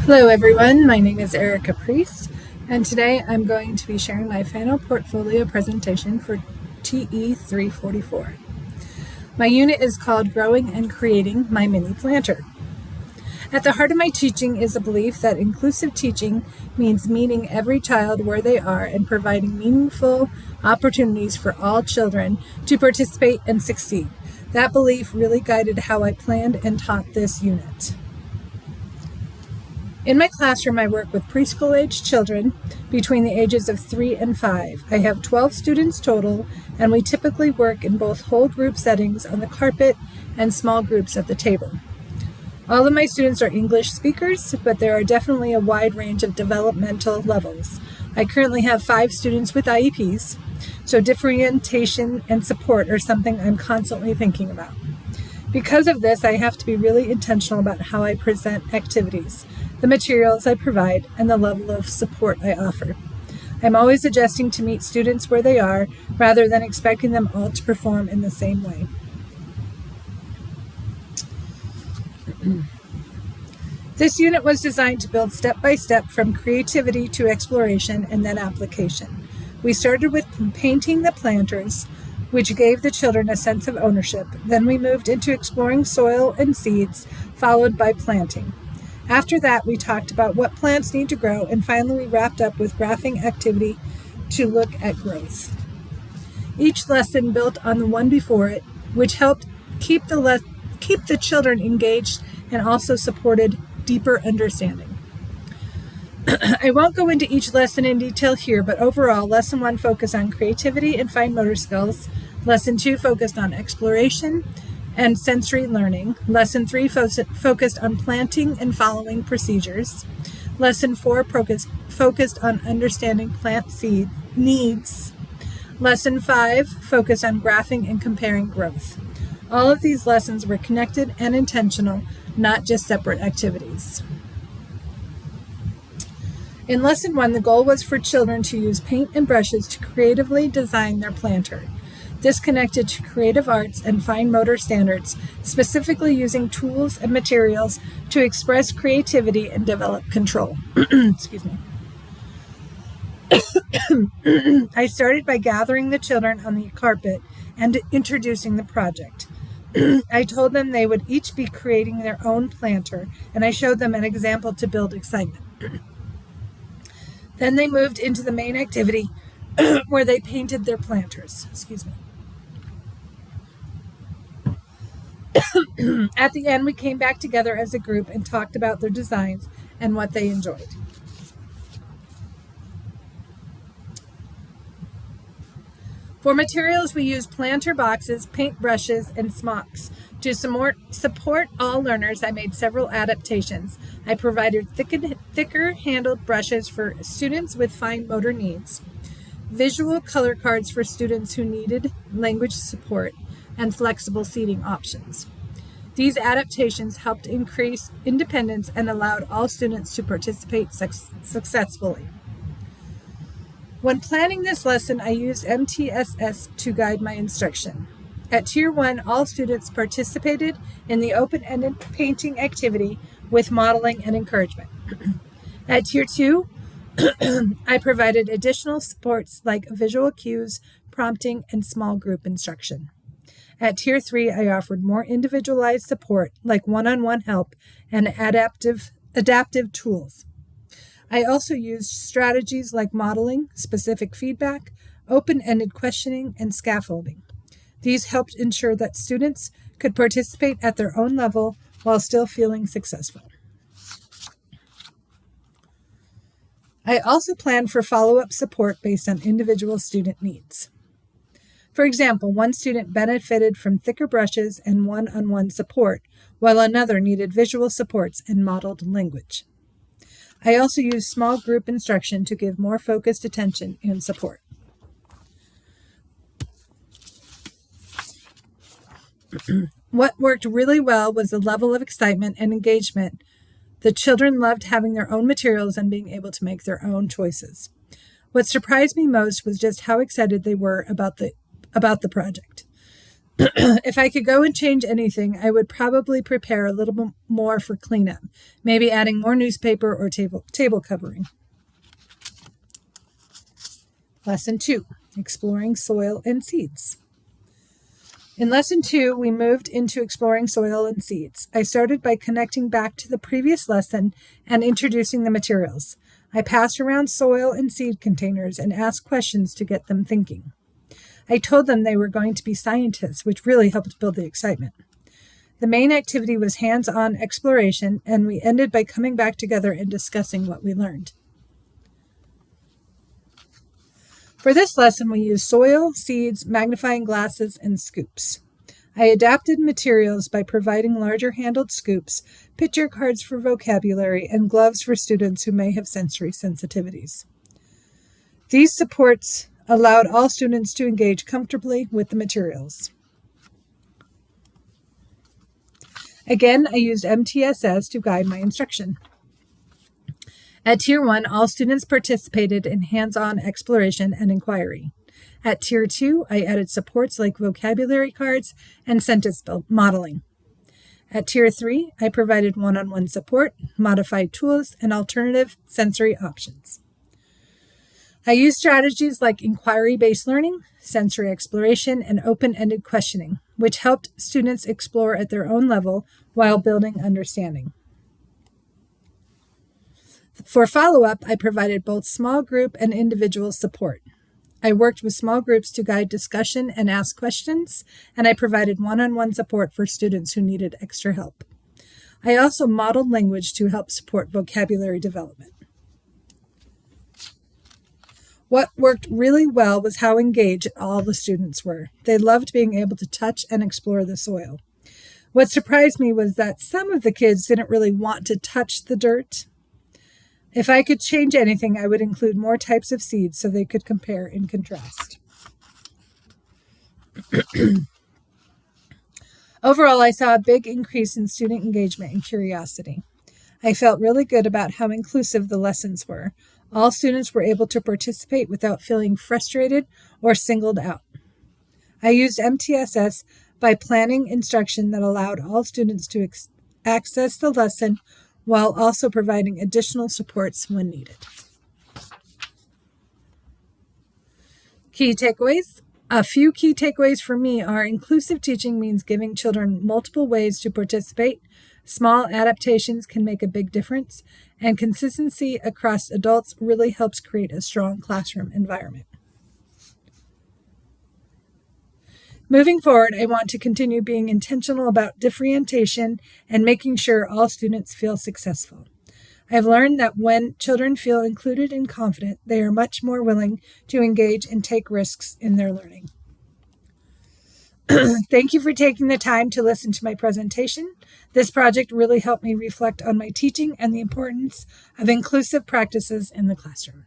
Hello everyone, my name is E.Priest, and today I'm going to be sharing my final portfolio presentation for TE344. My unit is called Growing and Creating My Mini Planter. At the heart of my teaching is a belief that inclusive teaching means meeting every child where they are and providing meaningful opportunities for all children to participate and succeed. That belief really guided how I planned and taught this unit. In my classroom, I work with preschool-age children between the ages of 3 and 5. I have 12 students total, and we typically work in both whole group settings on the carpet and small groups at the table. All of my students are English speakers, but there are definitely a wide range of developmental levels. I currently have 5 students with IEPs, so differentiation and support are something I'm constantly thinking about. Because of this, I have to be really intentional about how I present activities, the materials I provide, and the level of support I offer. I'm always adjusting to meet students where they are, rather than expecting them all to perform in the same way. This unit was designed to build step by step from creativity to exploration and then application. We started with painting the planters, which gave the children a sense of ownership. Then we moved into exploring soil and seeds, followed by planting. After that, we talked about what plants need to grow, and finally we wrapped up with graphing activity to look at growth. Each lesson built on the one before it, which helped keep the children engaged and also supported deeper understanding. I won't go into each lesson in detail here, but overall, Lesson 1 focused on creativity and fine motor skills. Lesson 2 focused on exploration and sensory learning. Lesson 3 focused on planting and following procedures. Lesson 4 focused on understanding plant seed needs. Lesson 5 focused on graphing and comparing growth. All of these lessons were connected and intentional, not just separate activities. In Lesson 1, the goal was for children to use paint and brushes to creatively design their planter. This connected to creative arts and fine motor standards, specifically using tools and materials to express creativity and develop control. Excuse me. I started by gathering the children on the carpet and introducing the project. I told them they would each be creating their own planter, and I showed them an example to build excitement. Then they moved into the main activity where they painted their planters. Excuse me. At the end, we came back together as a group and talked about their designs and what they enjoyed. For materials, we used planter boxes, paint brushes, and smocks. To support all learners, I made several adaptations. I provided thicker handled brushes for students with fine motor needs, visual color cards for students who needed language support, and flexible seating options. These adaptations helped increase independence and allowed all students to participate successfully. When planning this lesson, I used MTSS to guide my instruction. At Tier 1, all students participated in the open-ended painting activity with modeling and encouragement. At Tier 2, I provided additional supports like visual cues, prompting, and small group instruction. At Tier 3, I offered more individualized support like one-on-one help and adaptive tools. I also used strategies like modeling, specific feedback, open-ended questioning, and scaffolding. These helped ensure that students could participate at their own level while still feeling successful. I also planned for follow-up support based on individual student needs. For example, one student benefited from thicker brushes and one-on-one support, while another needed visual supports and modeled language. I also used small group instruction to give more focused attention and support. What worked really well was the level of excitement and engagement. The children loved having their own materials and being able to make their own choices. What surprised me most was just how excited they were about the project. If I could go and change anything, I would probably prepare a little bit more for cleanup, maybe adding more newspaper or table covering. Lesson 2, exploring soil and seeds. In Lesson 2, we moved into exploring soil and seeds. I started by connecting back to the previous lesson and introducing the materials. I passed around soil and seed containers and asked questions to get them thinking. I told them they were going to be scientists, which really helped build the excitement. The main activity was hands-on exploration, and we ended by coming back together and discussing what we learned. For this lesson, we used soil, seeds, magnifying glasses, and scoops. I adapted materials by providing larger handled scoops, picture cards for vocabulary, and gloves for students who may have sensory sensitivities. These supports allowed all students to engage comfortably with the materials. Again, I used MTSS to guide my instruction. At Tier 1, all students participated in hands-on exploration and inquiry. At Tier 2, I added supports like vocabulary cards and sentence modeling. At Tier 3, I provided one-on-one support, modified tools, and alternative sensory options. I used strategies like inquiry-based learning, sensory exploration, and open-ended questioning, which helped students explore at their own level while building understanding. For follow-up, I provided both small group and individual support. I worked with small groups to guide discussion and ask questions, and I provided one-on-one support for students who needed extra help. I also modeled language to help support vocabulary development. What worked really well was how engaged all the students were. They loved being able to touch and explore the soil. What surprised me was that some of the kids didn't really want to touch the dirt. If I could change anything, I would include more types of seeds so they could compare and contrast. Overall, I saw a big increase in student engagement and curiosity. I felt really good about how inclusive the lessons were. All students were able to participate without feeling frustrated or singled out. I used MTSS by planning instruction that allowed all students to access the lesson while also providing additional supports when needed. Key takeaways. A few key takeaways for me are inclusive teaching means giving children multiple ways to participate. Small adaptations can make a big difference, and consistency across adults really helps create a strong classroom environment. Moving forward, I want to continue being intentional about differentiation and making sure all students feel successful. I've learned that when children feel included and confident, they are much more willing to engage and take risks in their learning. Thank you for taking the time to listen to my presentation. This project really helped me reflect on my teaching and the importance of inclusive practices in the classroom.